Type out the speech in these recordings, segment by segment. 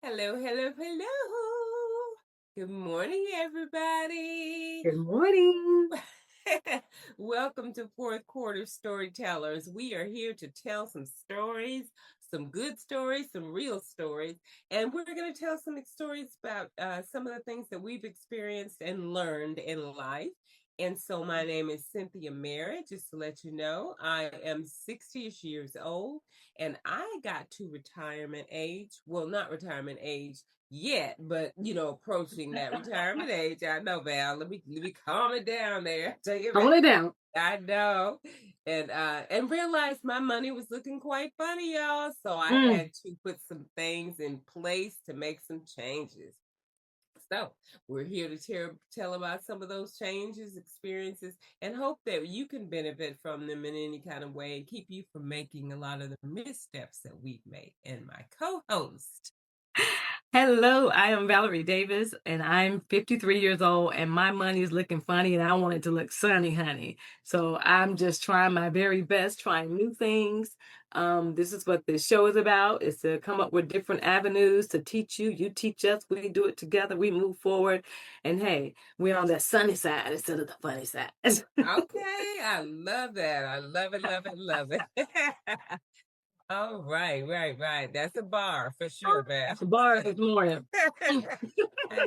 Hello, hello, hello. Good morning, everybody. Good morning. Welcome to Fourth Quarter Storytellers. We are here to tell some stories, some good stories, some real stories, and we're going to tell some stories about some of the things that we've experienced and learned in life. And so, my name is Cynthia Merritt. Just to let you know, I am 60ish years old, and I got to retirement age. Well, not retirement age yet, but approaching that retirement age. I know, Val. Let me calm it down there. Take it back. Hold it down. I know. And realized my money was looking quite funny, y'all. So I had to put some things in place to make some changes. So we're here to tell about some of those changes, experiences, and hope that you can benefit from them in any kind of way and keep you from making a lot of the missteps that we've made. And my co-host. Hello, I am Valerie Davis, and I'm 53 years old, and my money is looking funny, and I want it to look sunny, honey. So I'm just trying my very best, trying new things. This is what this show is about, is to come up with different avenues to teach you. You teach us, we do it together, we move forward. And hey, we're on the sunny side instead of the funny side. Okay, I love that. I love it, love it, love it. Oh, right. That's a bar for sure, Val. Bar this morning. I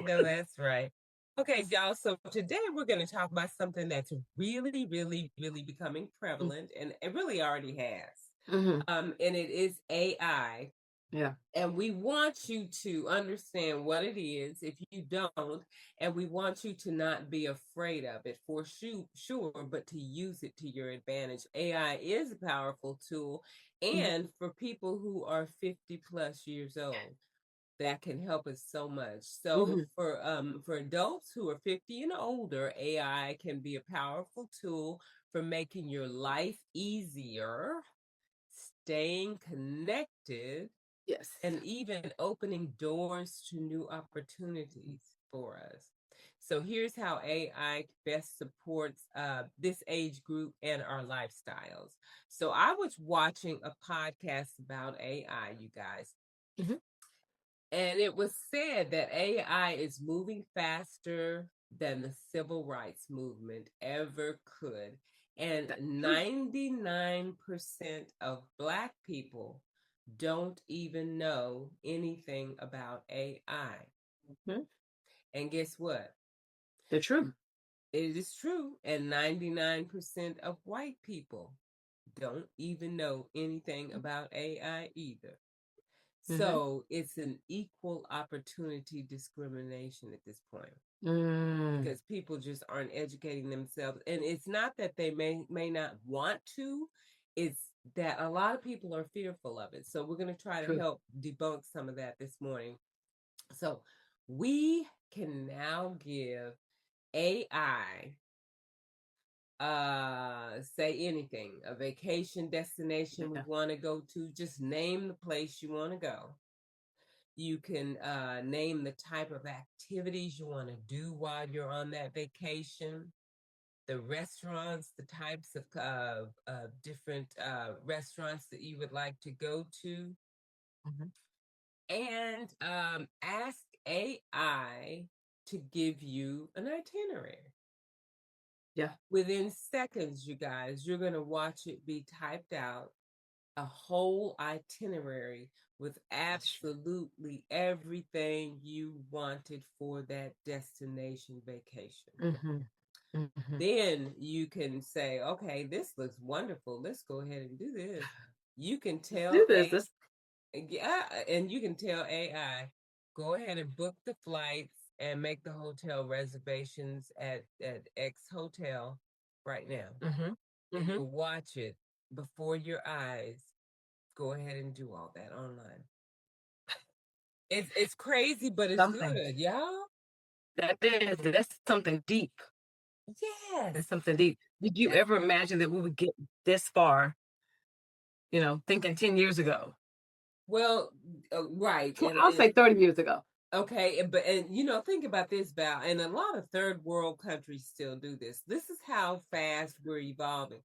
know that's right. Okay, y'all. So today we're going to talk about something that's really becoming prevalent, and it really already has. And it is AI. Yeah. And we want you to understand what it is if you don't, and we want you to not be afraid of it for sure, but to use it to your advantage. AI is a powerful tool, and for people who are 50 plus years old, that can help us so much. So for adults who are 50 and older, AI can be a powerful tool for making your life easier, staying connected, Yes. and even opening doors to new opportunities for us. So here's how AI best supports this age group and our lifestyles. So I was watching a podcast about AI, you guys. And it was said that AI is moving faster than the civil rights movement ever could. And 99% of Black people don't even know anything about AI. And guess what? The truth. It is true. And 99% of white people don't even know anything about AI either. So it's an equal opportunity discrimination at this point because people just aren't educating themselves. And it's not that they may not want to, it's that a lot of people are fearful of it. So we're going to try to help debunk some of that this morning. So we can now give AI say anything, a vacation destination we want to go to, just name the place you want to go. You can name the type of activities you want to do while you're on that vacation, the restaurants, the types of different restaurants that you would like to go to, and ask AI to give you an itinerary. Yeah. Within seconds, you guys, you're going to watch it be typed out, a whole itinerary with absolutely everything you wanted for that destination vacation. Then you can say, okay, this looks wonderful. Let's go ahead and do this. You can tell and you can tell AI, go ahead and book the flights and make the hotel reservations at X hotel right now. And you watch it before your eyes. Go ahead and do all that online. It's crazy, but it's good, y'all. That's something deep. Yes. That's something deep. Did you ever imagine that we would get this far, thinking 10 years ago? Well, right. I'll say 30 years ago. Okay, think about this, Val, and a lot of third world countries still do this. This is how fast we're evolving.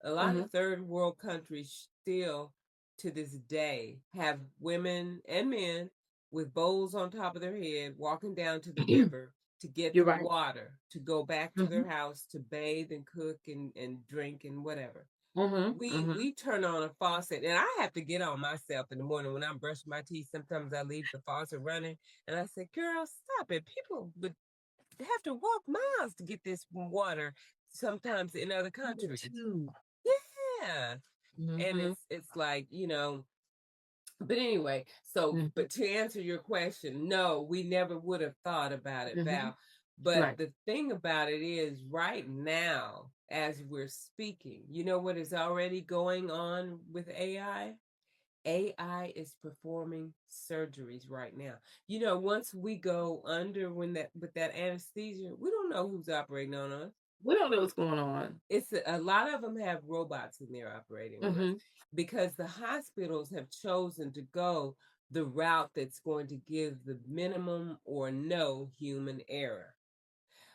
A lot of third world countries still, to this day, have women and men with bowls on top of their head, walking down to the river to get You're the right. water to go back to Mm-hmm. their house to bathe and cook and drink and whatever. Mm-hmm. Mm-hmm. We turn on a faucet, and I have to get on myself in the morning when I'm brushing my teeth. Sometimes I leave the faucet running, and I say, "Girl, stop it! People would have to walk miles to get this water. Sometimes in other countries, Too. yeah." And Mm-hmm. it's like, but anyway, so Mm-hmm. but to answer your question, no, we never would have thought about it, Mm-hmm. Val. But Right. the thing about it is, right now, as we're speaking, you know what is already going on with AI? AI is performing surgeries right now. Once we go under when that with that anesthesia, we don't know who's operating on us. We don't know what's going on. It's a lot of them have robots in there operating on us Mm-hmm. because the hospitals have chosen to go the route that's going to give the minimum or no human error.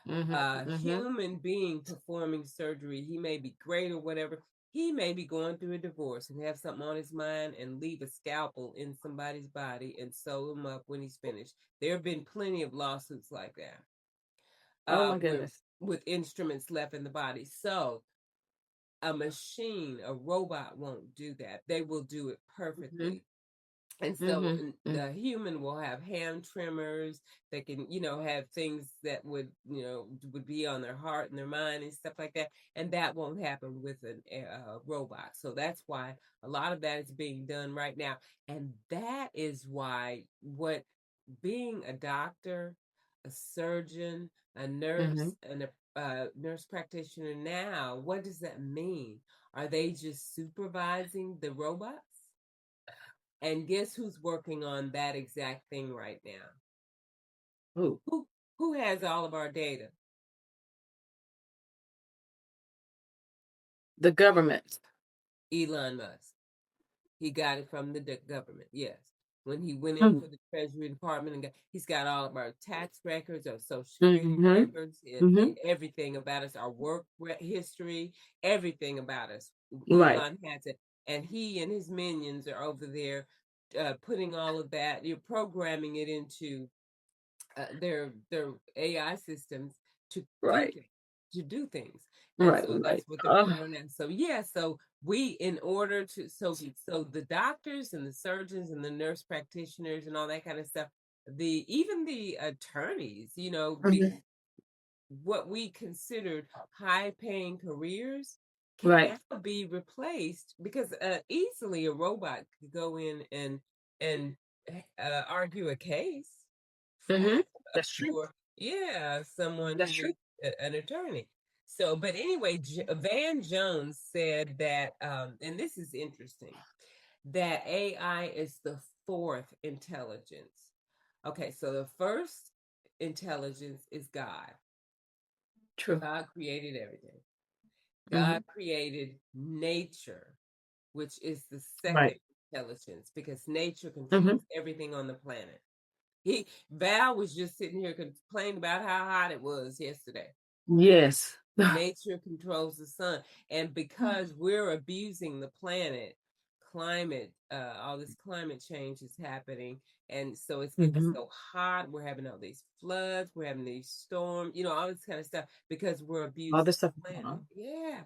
Mm-hmm. A Mm-hmm. human being performing surgery, he may be great or whatever. He may be going through a divorce and have something on his mind and leave a scalpel in somebody's body and sew him up when he's finished. There have been plenty of lawsuits like that, Oh my where goodness. with instruments left in the body. So a machine, a robot won't do that. They will do it Mm-hmm. perfectly. And so Mm-hmm. the human will have hand trimmers that can, have things that would be on their heart and their mind and stuff like that. And that won't happen with a robot. So that's why a lot of that is being done right now. And that is why what being a doctor, a surgeon, a Mm-hmm. nurse, and a nurse practitioner now, what does that mean? Are they just supervising the robots? And guess who's working on that exact thing right now? Ooh. Who has all of our data? The government. Elon Musk. He got it from the government. Yes. When he went in Mm-hmm. for the Treasury Department he's got all of our tax records, our Social Security Mm-hmm. records, Mm-hmm. everything about us, our work history, everything about us. Right. Elon has it, and he and his minions are over there putting all of that. You're programming it into their AI systems to do Right. things, and Right. so Right. that's what they're putting on that. So yeah, so we in order to so the doctors and the surgeons and the nurse practitioners and all that kind of stuff, the even the attorneys, Mm-hmm. what we considered high paying careers can Right. now be replaced because easily a robot could go in and argue a case Mm-hmm. fast enough That's true. for someone That's who true. needs an attorney. So, but anyway, Van Jones said that, and this is interesting, that AI is the fourth intelligence. Okay, so the first intelligence is God. True. God created everything. Mm-hmm. God created nature, which is the second Right. intelligence because nature Mm-hmm. controls everything on the planet. Val was just sitting here complaining about how hot it was yesterday. Yes. Nature controls the sun, and because we're abusing the planet, all this climate change is happening, and so it's getting Mm-hmm. so hot. We're having all these floods, we're having these storms, all this kind of stuff because we're All abusing this stuff the going planet. on. Yeah,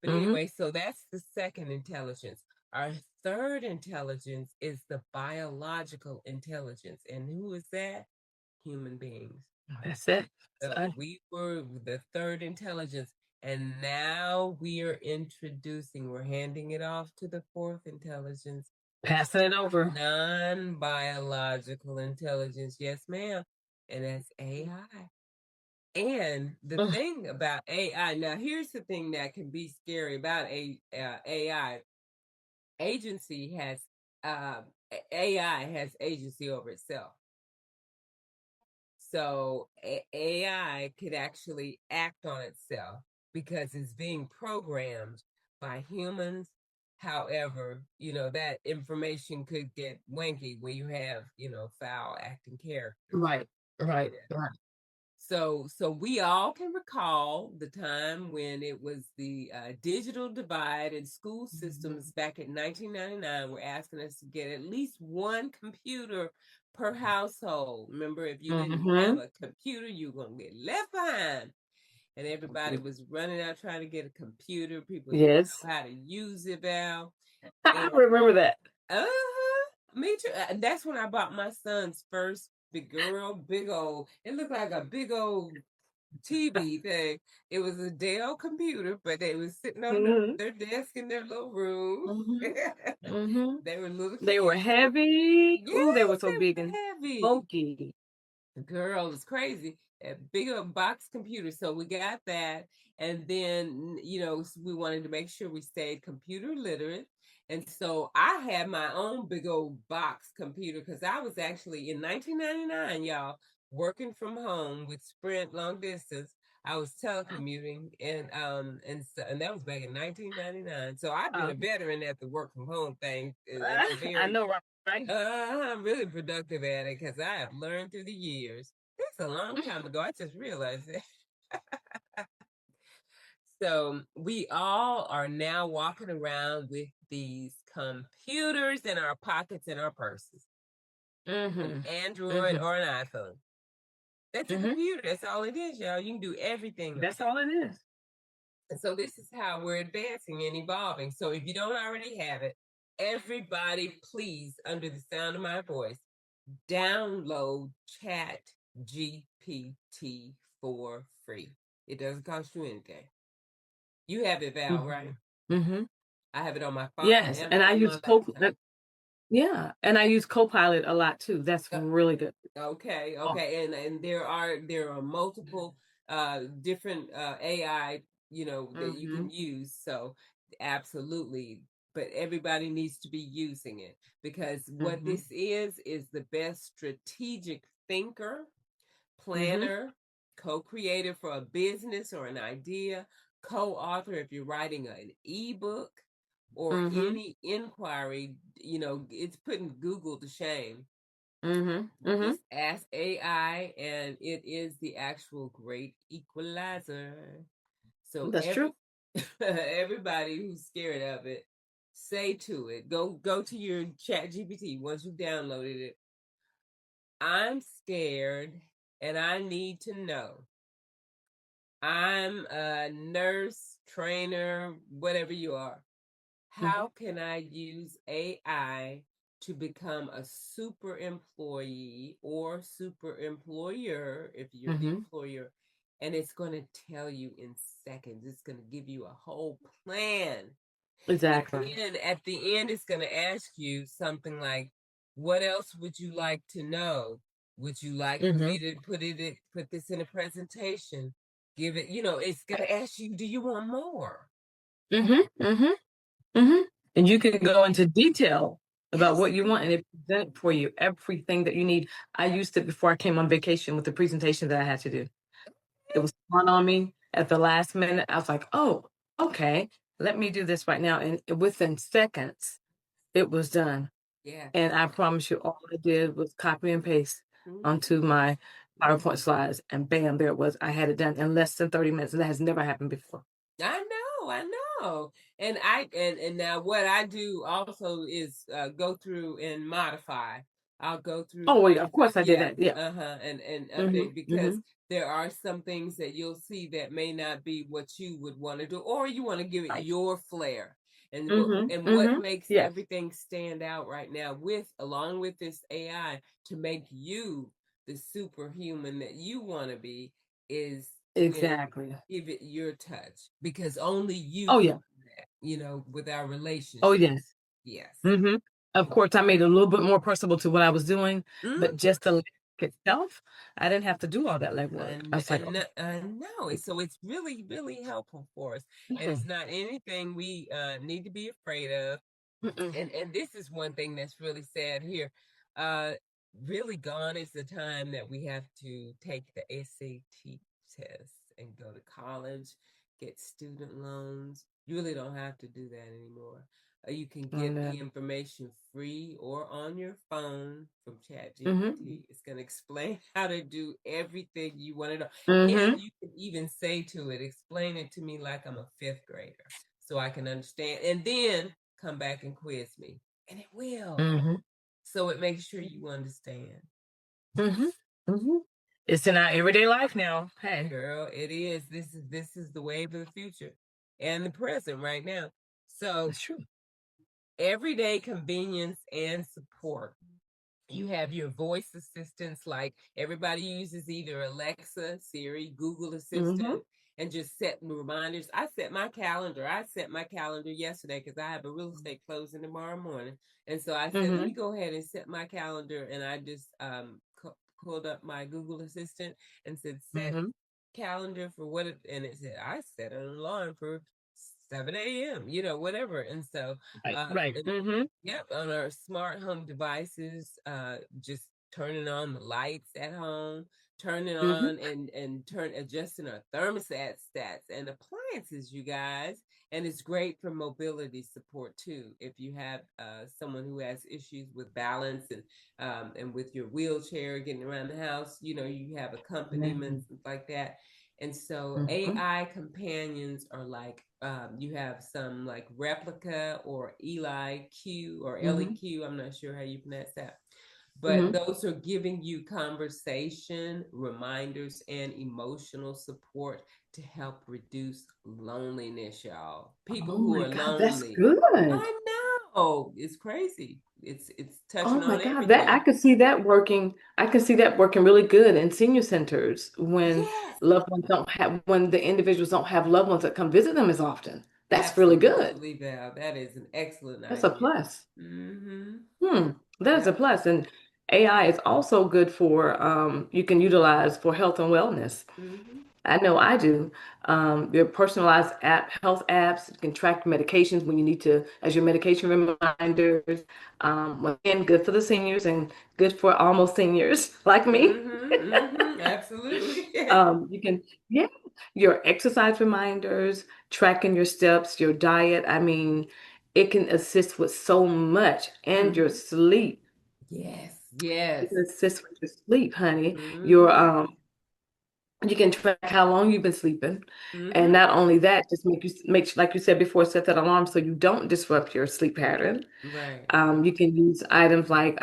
but Mm-hmm. anyway, so that's the second intelligence. Our third intelligence is the biological intelligence, and who is that? Human beings. That's it. So Son. we were the third intelligence, and now we're handing it off to the fourth intelligence, which is Passing it over. non biological intelligence. Yes, ma'am. And that's AI. And the Ugh. thing about AI, now here's the thing that can be scary about AI. Agency has, uh, AI has agency over itself. So AI could actually act on itself because it's being programmed by humans. However, that information could get wanky when you have, foul acting characters. Right. Right. Yeah. Right. So we all can recall the time when it was the digital divide in school systems back in 1999 were asking us to get at least one computer per household. Remember, if you didn't have Mm-hmm. a computer, you were going to get left behind. And everybody was running out trying to get a computer. People didn't Yes. know how to use it, Val. I And remember that. me too. That's when I bought my son's first big old. It looked like a big old TV thing. It was a Dell computer, but they was sitting on Mm-hmm. their desk in their little room. Mm-hmm. Mm-hmm. They were little They were kids. heavy. Oh, they were Yes, so they big and were heavy. bulky. Girl, it was crazy. A bigger box computer. So we got that. And then, we wanted to make sure we stayed computer literate. And so I had my own big old box computer because I was actually in 1999, y'all, working from home with Sprint long distance. I was telecommuting and that was back in 1999. So I've been a Um, veteran at the work from home thing. And I'm I very know, right? I'm really productive at it because I have learned through the years. That's a long time ago. I just realized it. So we all are now walking around with these computers in our pockets and our purses, an Mm-hmm. Android Mm-hmm. or an iPhone. That's a Mm-hmm. computer. That's all it is, y'all. You can do everything. That's all it is. And so this is how we're advancing and evolving. So if you don't already have it, everybody, please, under the sound of my voice, download Chat GPT for free. It doesn't cost you anything. You have it, Val, right? Mm-hmm. Mm-hmm. I have it on my phone Yes, and and I on my use laptop. yeah, and I use Copilot a lot too. That's Uh, really good. Okay, Oh. okay, and there are multiple different AI that you Mm-hmm. can use. So absolutely, but everybody needs to be using it because what Mm-hmm. this is the best strategic thinker, Mm-hmm. planner, co-creator for a business or an idea, co-author if you're writing an ebook or Mm-hmm. any inquiry. It's putting Google to shame. Mm-hmm. Mm-hmm. Just ask AI, and it is the actual great equalizer. So That's true. everybody who's scared of it, say to it, go to your Chat GPT once you've downloaded it. I'm scared, and I need to know. I'm a nurse, trainer, whatever you are. Mm-hmm. How can I use AI to become a super employee or super employer if you're the Mm-hmm. employer? And it's going to tell you in seconds. It's going to give you a whole plan. And Exactly. then at the end, it's going to ask you something like, "What else would you like to know? Would you like for Mm-hmm. me to put this in a presentation? Give it, it's going to ask you, do you want more?" Mm-hmm. Mm-hmm. Mm-hmm. And you can go into detail about what you want, and Absolutely. it present for you everything that you need. I used it before I came on vacation with the presentation that I had to do. It was fun on me at the last minute. I was like, oh, okay, let me do this right now. And within seconds, it was done. Yeah. And I promise you, all I did was copy and paste Mhm. onto my PowerPoint slides, and bam, there it was. I had it done in less than 30 minutes. And that has never happened before. I know. And now what I do also is go through and modify. I'll go through Oh, wait, things, of course I did yeah, that. Yeah. and Mm-hmm. update because Mm-hmm. there are some things that you'll see that may not be what you would want to do, or you want to give it Right. your flair. Mm-hmm. And what Mm-hmm. makes Yes, everything stand out right now along with this AI to make you the superhuman that you want to be is when exactly. give it your touch because only you Oh, can yeah. do that, with our Oh, relationships. yes. Yes. Mm-hmm. Of course, I made it a little bit more personable to what I was doing, but Mm, just the link itself, I didn't have to do all that legwork. I was like, oh, I know. And so it's really, really helpful for us. And it's mm-mm, not anything we need to be afraid of. mm-mm, And this is one thing that's really sad here. Uh, Really gone is the time that we have to take the SAT test and go to college, get student loans. You really don't have to do that anymore. You can Oh, get no. the information free or on your phone from Mhm. ChatGPT. It's going to explain how to do everything you want to know. And Mhm. you can even say to it, explain it to me like I'm a fifth grader so I can understand. And then come back and quiz me. And it will. Mhm. So it makes sure you understand. Mhm. Mhm. It's in our everyday life now. Hey, Girl, it is. This is the wave of the future and the present right now. So it's true. everyday convenience and support. You have your voice assistants, like everybody uses either Alexa, Siri, Google Mhm. Assistant, and just set reminders. I set my calendar. I set my calendar yesterday because I have a real estate closing tomorrow morning. And so I said, let me Mhm. go ahead and set my calendar. And I just pulled up my Google Assistant and said, set Mhm. calendar for what it, and it said, I set an alarm for 7 a.m., whatever. And so, Right. uh, Right. Mhm. yep, on our smart home devices, just turning on the lights at home, turning Mhm. on and adjusting our thermostat stats and appliances, you guys. And it's great for mobility support too. If you have someone who has issues with balance and with your wheelchair getting around the house, you have accompaniments Mhm. and like that. And so Mhm. AI companions are like you have some like replica or Eli Q or Mhm. LEQ. I'm not sure how you pronounce that. But Mhm. those are giving you conversation, reminders, and emotional support to help reduce loneliness, y'all. People Oh who my are God, that's lonely. good. I know. It's crazy. It's Oh touching my on God, that I everything. could see that working. I could see that working really good in senior centers when Yes. loved ones don't have, when the individuals don't have loved ones that come visit them as often. That's really good. Absolutely, Val. That is an excellent That's a idea. plus. Mm-hmm. Hmm, that is a Yep. plus. And AI is also good for you can utilize for health and wellness. Mm-hmm. I know I do. Your personalized health apps can track medications when you need to, as your medication reminders. Again, good for the seniors and good for almost seniors like me. Mm-hmm. Mm-hmm. Absolutely. You can, yeah, your exercise reminders, tracking your steps, your diet. I mean, it can assist with so much and your Mm-hmm. sleep. Yes. It Yes. can assist with your sleep, honey. Your Mm-hmm. You can track how long you've been sleeping. And Mm-hmm. not only that, just like you said before, set that alarm so you don't disrupt your sleep pattern. Right. You can use items like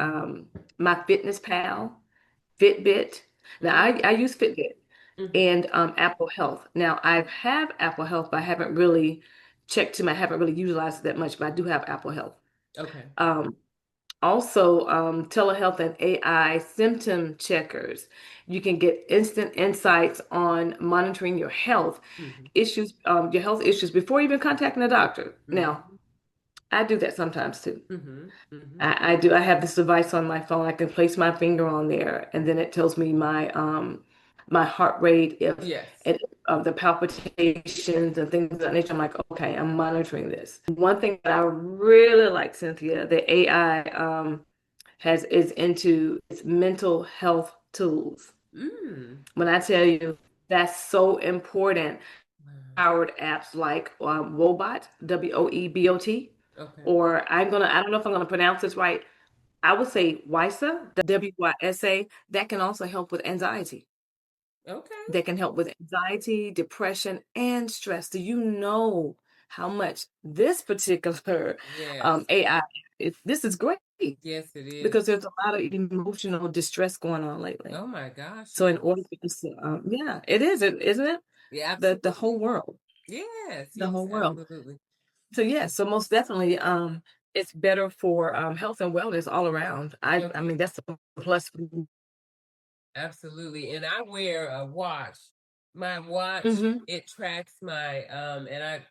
My Fitness Pal, Fitbit. Now I Mm-hmm. use Fitbit Mm-hmm. and Apple Health. Now I have Apple Health, but I haven't really I haven't really utilized it that much, but I do have Apple Health. Okay. Um, Also, telehealth and AI symptom checkers. You can get instant insights on monitoring Mm-hmm. your health issues before even contacting a doctor. Now, Mm-hmm. I do that sometimes too. Mm-hmm. Mm-hmm. I do. I have this device on my phone. I can place my finger on there, and then it tells me my heart rate, if Yes. it the palpitations and things of that nature. I'm like, okay, I'm monitoring this. One thing that I really like, Cynthia, the AI has is into its mental health tools. Mm. When I tell you that's so important, Wow. powered apps like Wobot, WOEBOT, Okay. or I don't know if I'm going to pronounce this right. I would say WISA, WYSA, that can also help with anxiety. Okay. That can help with anxiety, depression, and stress. Do you know how much this particular Yes. AI this is great Yes, it is. because there's a lot of emotional distress going on lately. Oh my gosh, So in order yes. for us to, yeah, it is, isn't it? Yeah, The whole absolutely. world, Yes, the yes, whole world. absolutely. So yeah, so most definitely, it's better for health and wellness all around. I Okay. mean that's a plus for me. Absolutely. And I wear a watch. My watch, Mm-hmm. it tracks my and I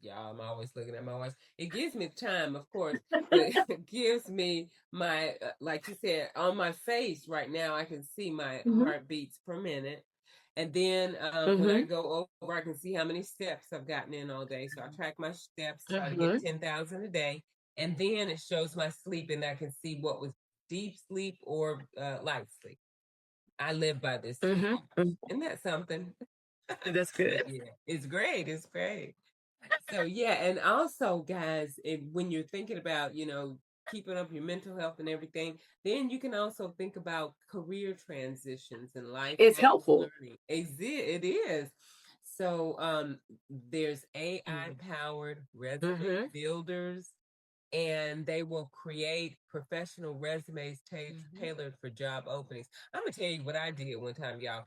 y'all, I'm always looking at my watch. It gives me time, of course, but it gives me my like you said, on my face right now I can see my Mm-hmm. heartbeats per minute. And then when I Mm-hmm. go over, I can see how many steps I've gotten in all day. So I track my steps, try to get Mm-hmm. 10,000 a day. And then it shows my sleep, and I can see what was deep sleep or light sleep. I live by this sleep watch. Mm-hmm. Isn't that something? That's But good. yeah, it's great. It's great. So yeah, and also guys, when you're thinking about, keeping up your mental health and everything, then you can also think about career transitions and It's lifelong helpful. learning. It is. So there's AI Mm. powered resume Mhm. builders, and they will create professional resumes Mhm. tailored for job openings. I'm gonna tell you what I did one time, y'all.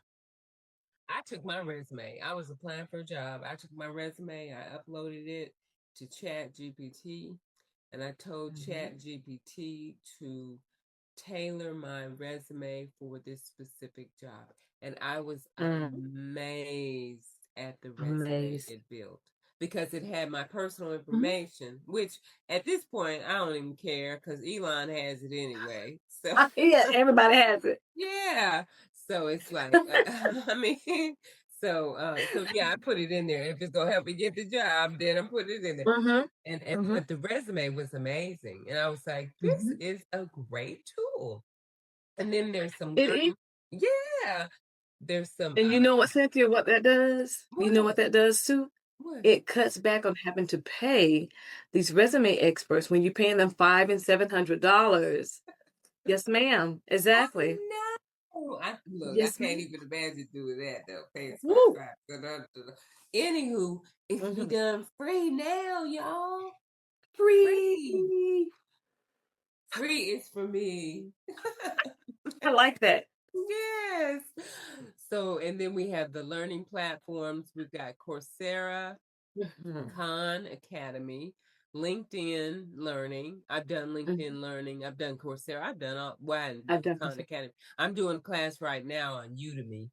I took my resume. I was applying for a job. I took my resume, I uploaded it to Chat GPT, and I told Mhm. Chat GPT to tailor my resume for this specific job. And I was Mm. amazed at the resume Amazed. it built because it had my personal Mhm. information, which at this point I don't even care because Elon has it anyway. So Yeah, everybody has it. yeah. So it's like, I mean, so yeah, I put it in there. If it's gonna help me get the job, then I'm putting it in there. Mhm. And Mhm. but the resume was amazing, and I was like, this Mhm. is a great tool. And then there's some It is. learning. Yeah, there's some. And you know what, Cynthia, what that does? You know what What? that does too? What? It cuts back on having to pay these resume experts when you're paying them $500 and $700. Yes, ma'am. I Exactly. know. I look. I Yes, can't ma'am. even imagine doing that though. Paying Woo. five. Anywho, if we Mhm. done free now, y'all. Free. Free. Free is for me. I like that. Yes. So, and then we have the learning platforms. We've got Coursera, Mhm. Khan Academy, LinkedIn Learning. I've done Mhm. LinkedIn Learning. I've done Coursera. I've done all one I've done Khan Coursera. Academy. I'm doing a class right now on Udemy,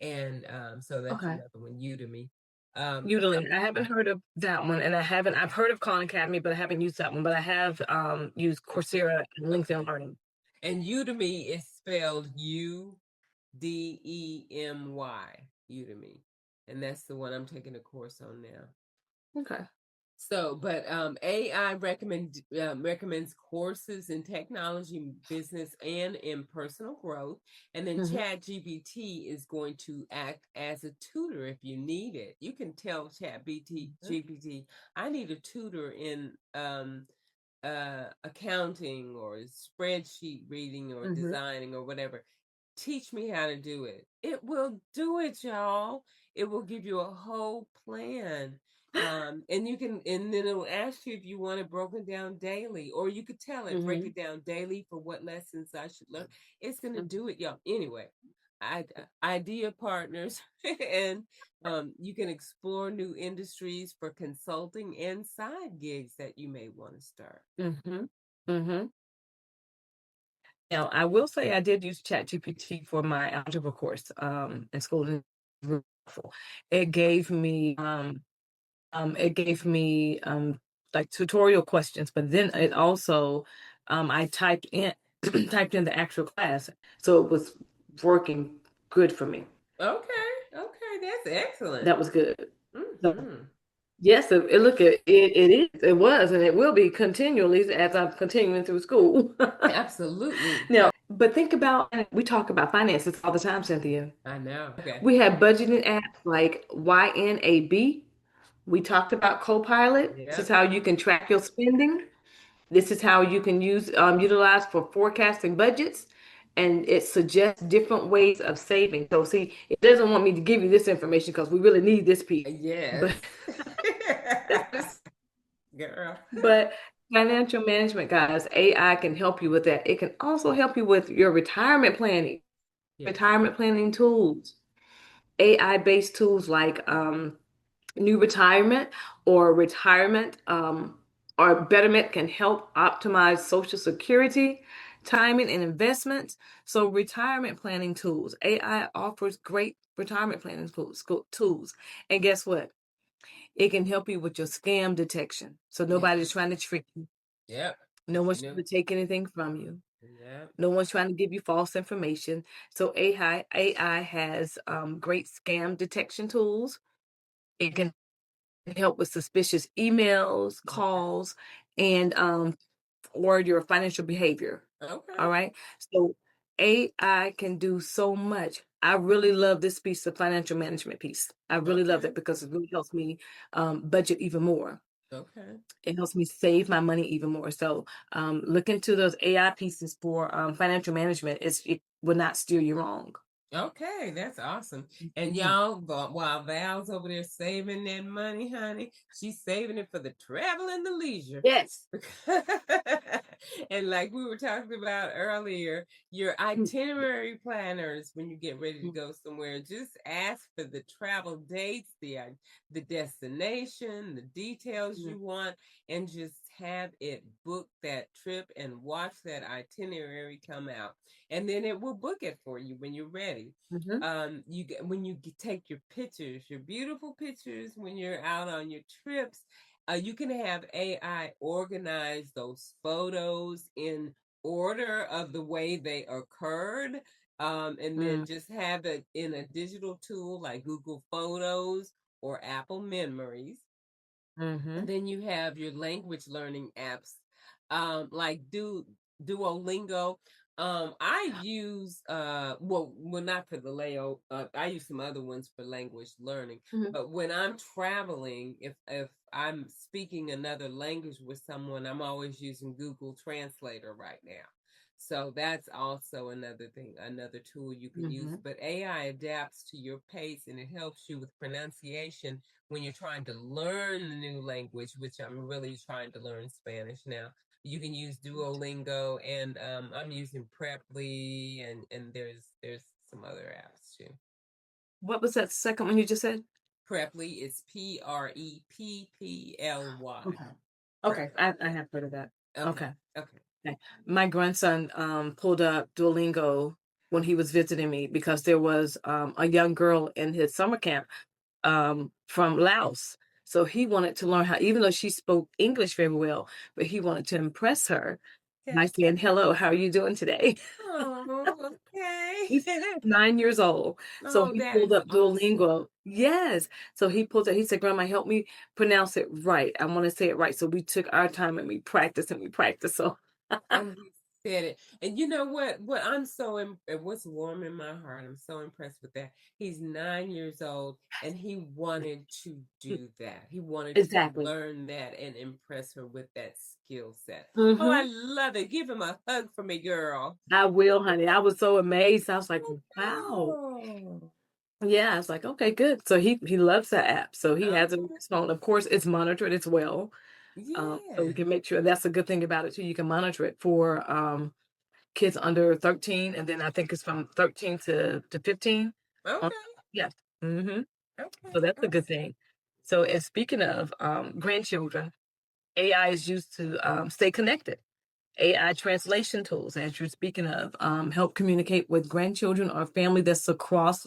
and so that's Okay. another one. Udemy. Um, Udemy. I haven't heard of that one, and I've heard of Khan Academy, but I haven't used that one. But I have used Coursera and LinkedIn Learning. and Udemy is spelled Udemy, Udemy, and that's the one I'm taking a course on now. Okay. So, but AI recommends courses in technology, business, and in personal growth. And then Mhm. Chat GPT is going to act as a tutor if you need it. You can tell Chat Mhm. GPT, I need a tutor in accounting or spreadsheet reading or Mhm. designing or whatever. Teach me how to do it. It will do it, y'all. It will give you a whole plan. And you can, and then it'll ask you if you want it broken down daily, or you could tell it, break Mhm. it down daily for what lessons I should learn. It's going to Mhm. do it, y'all. Anyway, idea partners, and you can explore new industries for consulting and side gigs that you may want to start. Mhm. Mhm. Now, I will say I did use ChatGPT for my algebra course in school. And it was really helpful. It gave me it gave me like tutorial questions, but then it also I typed in typed in the actual class, so it was working good for me. Okay, okay, that's excellent. That was good. So Hmm. yes, look it was and it will be continually as I'm continuing through school. Absolutely. Now, but think about we talk about finances all the time, Cynthia. I know. Okay. We have budgeting apps like YNAB. We talked about Copilot. This is Yep. how you can track your spending. This is how you can utilize for forecasting budgets, and it suggests different ways of saving. So, see, it doesn't want me to give you this information because we really need this piece, but Yes. Girl. but financial management, guys, AI can help you with that. It can also help you with your Yes. retirement planning tools, AI based tools like new retirement or retirement or betterment can help optimize social security timing and investments. So retirement planning tools, AI offers great retirement planning tools. And guess what, it can help you with your scam detection, so nobody's Yes. trying to trick you, Yep. no one's You know. trying to take anything from you, Yep. no one's trying to give you false information. So AI has great scam detection tools. It can help with suspicious emails, Okay. calls, and or your financial behavior. Okay. All right. So AI can do so much. I really love this piece, the financial management piece. I really love Okay. it because it really helps me budget even more. Okay. It helps me save my money even more. So look into those AI pieces for financial management. It will not steer you wrong. Okay, that's awesome. And Mhm. y'all, while Val's over there saving that money, honey, she's saving it for the travel and the leisure. Yes. And like we were talking about earlier, your itinerary planners, when you get ready to Mhm. go somewhere, just ask for the travel dates, the destination, the details Mhm. you want, and just have it book that trip and watch that itinerary come out, and then it will book it for you when you're ready. Mhm. You get when you take your pictures, your beautiful pictures when you're out on your trips. You can have AI organize those photos in order of the way they occurred, and then Mhm. just have it in a digital tool like Google Photos or Apple Memories. And Mhm. then you have your language learning apps, like Duolingo. I use well not for the layout. I use some other ones for language learning. Mhm. But when I'm traveling, if I'm speaking another language with someone, I'm always using Google Translator right now. So that's also another thing, another tool you can use. Mhm. But AI adapts to your pace and it helps you with pronunciation when you're trying to learn the new language, which I'm really trying to learn Spanish now. You can use Duolingo, and I'm using Preply, and there's some other apps too. What was that second one you just said? Preply is Prepply. Okay. Okay. Preply. I have heard of that. Okay. Okay. Okay. Okay. My grandson pulled up Duolingo when he was visiting me because there was a young girl in his summer camp from Laos. So he wanted to learn how, even though she spoke English very well, but he wanted to impress her by Okay. saying, "Hello, how are you doing today?" Oh, okay. He's 9 years old. So Oh, he that pulled is up awesome. Duolingo. Yes. So he pulled it. He said, "Grandma, help me pronounce it right. I want to say it right." So we took our time and we practiced and we practiced. So And he said it. And you know what? What I'm so what's warm in my heart. I'm so impressed with that. He's 9 years old, and he wanted to do that. He wanted to exactly. learn that and impress her with that skill set. Oh, I Hmm. love it. Give him a hug for me, girl. I will, honey. I was so amazed. I was like, "Wow." Oh, Yeah, I was like, "Okay, good." So he loves that app. So he has it on okay. his phone. Of course, it's monitored as well. So we Yeah. can make sure that's a good thing about it too. You can monitor it for kids under 13, and then I think it's from 13 to 15. On, Okay. yeah. Hmm. Okay. So that's a good Awesome. thing. So, and speaking of grandchildren, AI is used to stay connected. AI translation tools, as you're speaking of, help communicate with grandchildren or family that's across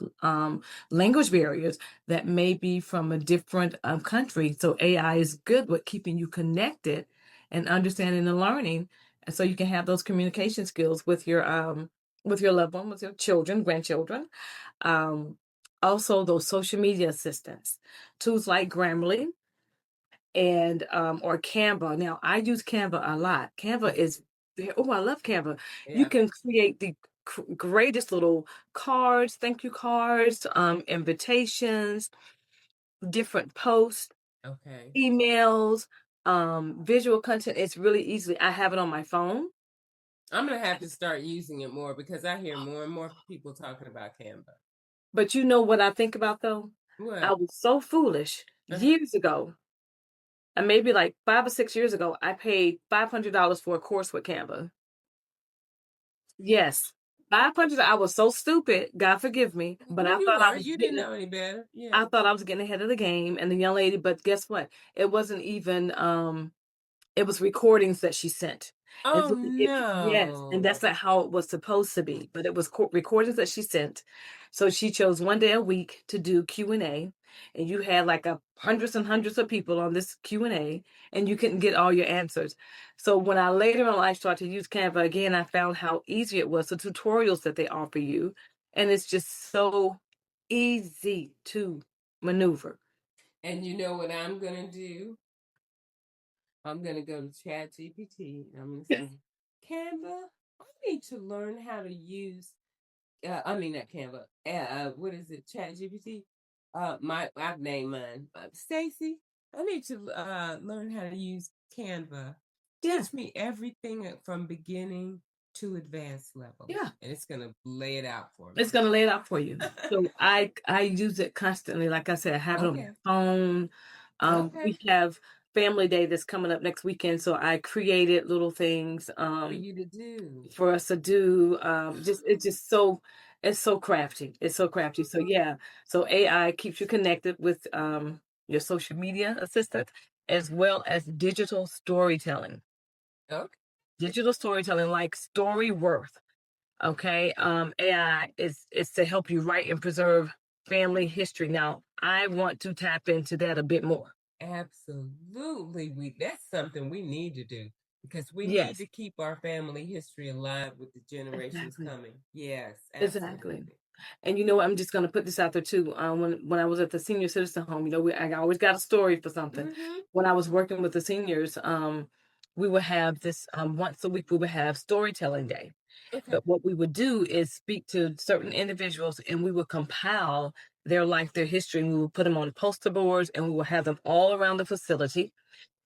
language barriers that may be from a different country. So AI is good with keeping you connected and understanding and learning, and so you can have those communication skills with your loved one, with your children, grandchildren. Um, Also, those social media assistants, tools like Grammarly and or Canva. Now I use Canva a lot. Canva is oh, I love Canva. You Yeah. can create the greatest little cards, thank you cards, invitations, different posts, Okay. emails, visual content. It's really easily. I have it on my phone. I'm gonna have to start using it more because I hear more and more people talking about Canva. But you know what I think about though? I What? was so foolish years ago, and maybe like 5 or 6 years ago, I paid $500 for a course with Canva. Yes. 500. I was so stupid, God forgive me, but Well, you were. You didn't know any better. Yeah. I thought I was getting ahead of the game and the young lady, but guess what? It wasn't even it was recordings that she sent. And Oh so yes, and no. that's not how it was supposed to be, but it was recordings that she sent. So she chose one day a week to do Q&A, and you had like a hundreds and hundreds of people on this Q&A, and you couldn't get all your answers. So when I later in life started to use Canva again, I found how easy it was, the tutorials that they offer you, and it's just so easy to maneuver. And you know what I'm gonna do? I'm gonna go to Chat GPT and I'm gonna say, Canva. I need to learn how to use. I mean not Canva. What is it? Chat GPT. I've named mine. Stacy. I need to learn how to use Canva. Yeah, Teach me everything from beginning to advanced level, yeah. and it's gonna lay it out for It's me. gonna lay it out for you. So I use it constantly. Like I said, I have it on my Okay. phone. Okay. We have family day that's coming up next weekend, so I created little things For you to do. for us to do. Just it's just so it's so crafty. It's so crafty. So yeah. So AI keeps you connected with your social media assistant as well as digital storytelling. Okay. Digital storytelling like Storyworth. Okay. AI is to help you write and preserve family history. Now, I want to tap into that a bit more. Absolutely. That's something we need to do because we need Yes, to keep our family history alive with the generations exactly. coming. Yes, Exactly. absolutely. And you know what? I'm just gonna put this out there too. When I was at the senior citizen home, I always got a story for something. Mm-hmm. When I was working with the seniors, we would have this once a week. We would have storytelling day. Okay. But what we would do is speak to certain individuals, and we would compile their life, their history, and we would put them on poster boards, and we would have them all around the facility.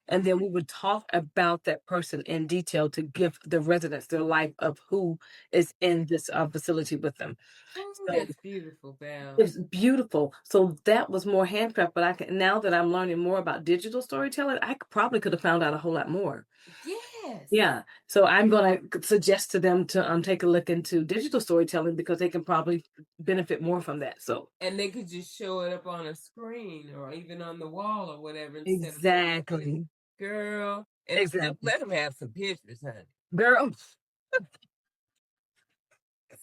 And then we would talk about that person in detail to give the residents their life of who is in this facility with them. Oh, So that's beautiful, Val. it's beautiful. So that was more handcraft, but I can now that I'm learning more about digital storytelling, probably could have found out a whole lot more. Yes. Yeah. So I'm gonna suggest to them to take a look into digital storytelling because they can probably benefit more from that. So And they could just show it up on a screen or even on the wall or whatever instead of showing a picture. exactly. Girl. And Exactly. let them have some pictures, honey. Girl,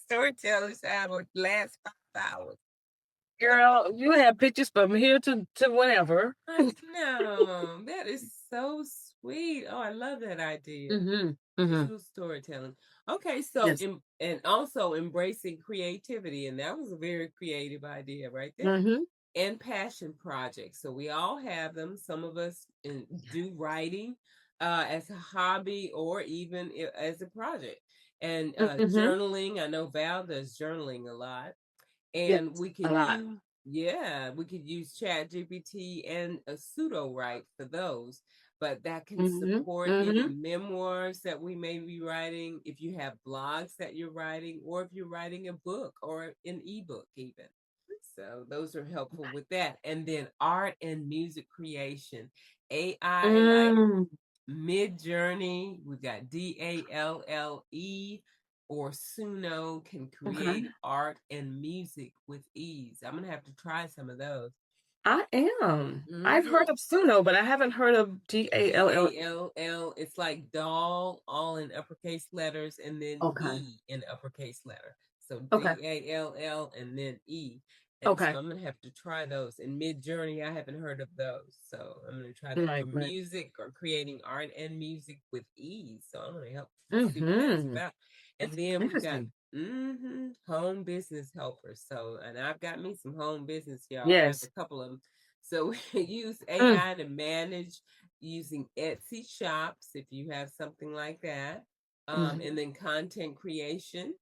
Storytellers have would last 5 hours. girl, you have pictures from here to whenever. I know. That is so sweet. Oh, I love that idea. Mhm. Mhm. Digital storytelling. Okay, so Yes. and also embracing creativity, and that was a very creative idea right there. Mhm. And passion projects. So we all have them. Some of us do writing as a hobby or even as a project. And Mhm. journaling. I know Val does journaling a lot, Yes. and we A could lot. use we could use Chat GPT and a pseudo write for those, but that can Mhm. support any Mhm. memoirs that we may be writing, if you have blogs that you're writing, or if you're writing a book or an ebook even. So those are helpful with that. And then art and music creation, AI like Mm. Mid Journey, we've got DALLE, or Suno can Okay. create art and music with ease. I'm gonna have to try some of those. I am. I've Mm-hmm. heard of Suno, but I haven't heard of DALL. DALL. It's like doll, all in uppercase letters, and then Okay. E in uppercase letter. So Okay. DALL and then E. And so Okay. I'm gonna have to try those. In Mid Journey, I haven't heard of those. So I'm gonna try that for Right. Right. music or creating art and music with ease. So I'm gonna help see what that's Mhm. about. And That's then we've got interesting. home business helpers. So and I've got me some home business, y'all. I have a Yes. couple of them. So we use Mm. AI to manage using Etsy shops if you have something like that, and Mhm. then content creation,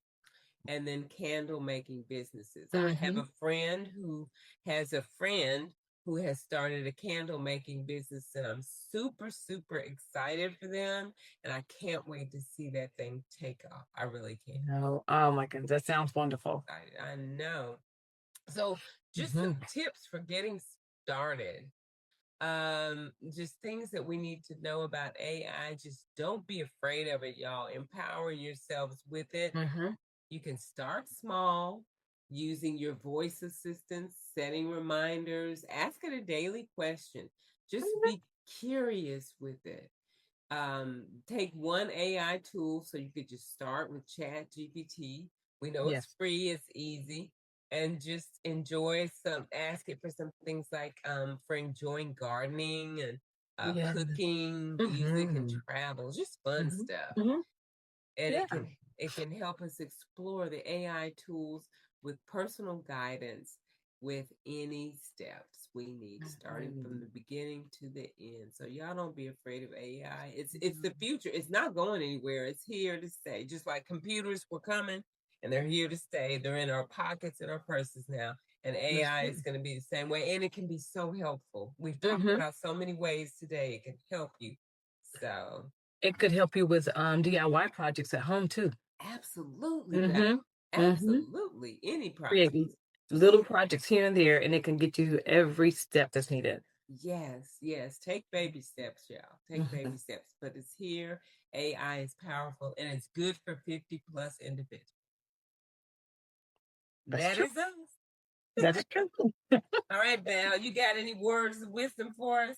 and then candle making businesses. I have Mhm. a friend who has a friend who has started a candle making business, and I'm super, super excited for them. And I can't wait to see that thing take off. I really can't. No. Oh my goodness, that sounds wonderful. I know. So, just some Mhm. tips for getting started. Just things that we need to know about AI. Just don't be afraid of it, y'all. Empower yourselves with it. Mhm. You can start small using your voice assistants, setting reminders, ask it a daily question. Just Mhm. be curious with it. Take one AI tool, so you could just start with Chat GPT. We know it's Yes. free, it's easy, and just enjoy some. Ask it for some things like for enjoying gardening and Yeah. cooking, music, and Mhm. travel. Just fun Mhm. stuff, Mhm. and Yeah. it can help us explore the AI tools with personal guidance. with any steps we need, starting from the beginning to the end. So y'all don't be afraid of AI. It's the future. It's not going anywhere. It's here to stay. Just like computers were coming and they're here to stay. They're in our pockets and our purses now. And That's AI true. is going to be the same way. And it can be so helpful. We've talked Hmm. about so many ways today it can help you. So It could help you with DIY projects at home too. absolutely, Val. Hmm. Hmm. Absolutely. Any Create project. little projects here and there, and it can get you every step that's needed. Yes, yes. Take baby steps, y'all. Take Hmm. baby steps. But it's here. AI is powerful and it's good for 50 plus individuals. That's That true. is us. That is true. All right, Val, you got any words of wisdom for us?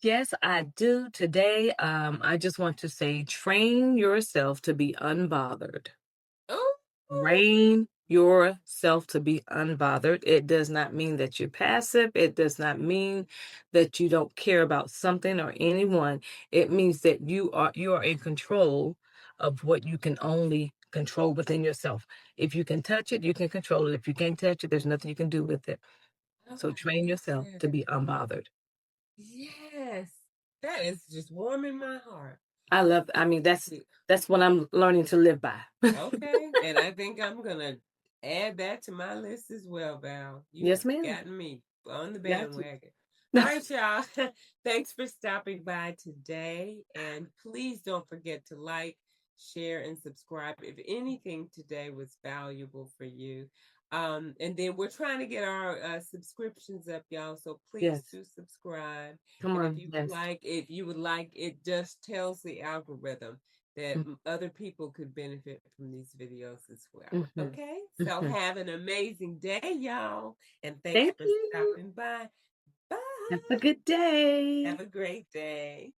Yes, I do. Today, I just want to say train yourself to be unbothered. Oh, Train yourself to be unbothered. It does not mean that you're passive. It does not mean that you don't care about something or anyone. It means that you are in control of what you can only control within yourself. If you can touch it, you can control it. If you can't touch it, there's nothing you can do with it. oh, So I train love yourself that. to be unbothered. Yes. That is just warming my heart. I mean, that's what I'm learning to live by. Okay. And I think I'm going to add that to my list as well, Val. You've Yes, ma'am. gotten me on the Got you. bandwagon. All right, y'all. Thanks for stopping by today. And please don't forget to like, share, and subscribe if anything today was valuable for you. And then we're trying to get our subscriptions up, y'all. So please Yes. do subscribe. Come And on. Yes. if you would like, it just tells the algorithm that other people could benefit from these videos as well. Mm-hmm. Okay, so Hmm. have an amazing day, y'all, and thanks Thank for you. stopping by. Bye. Have a good day. Have a great day.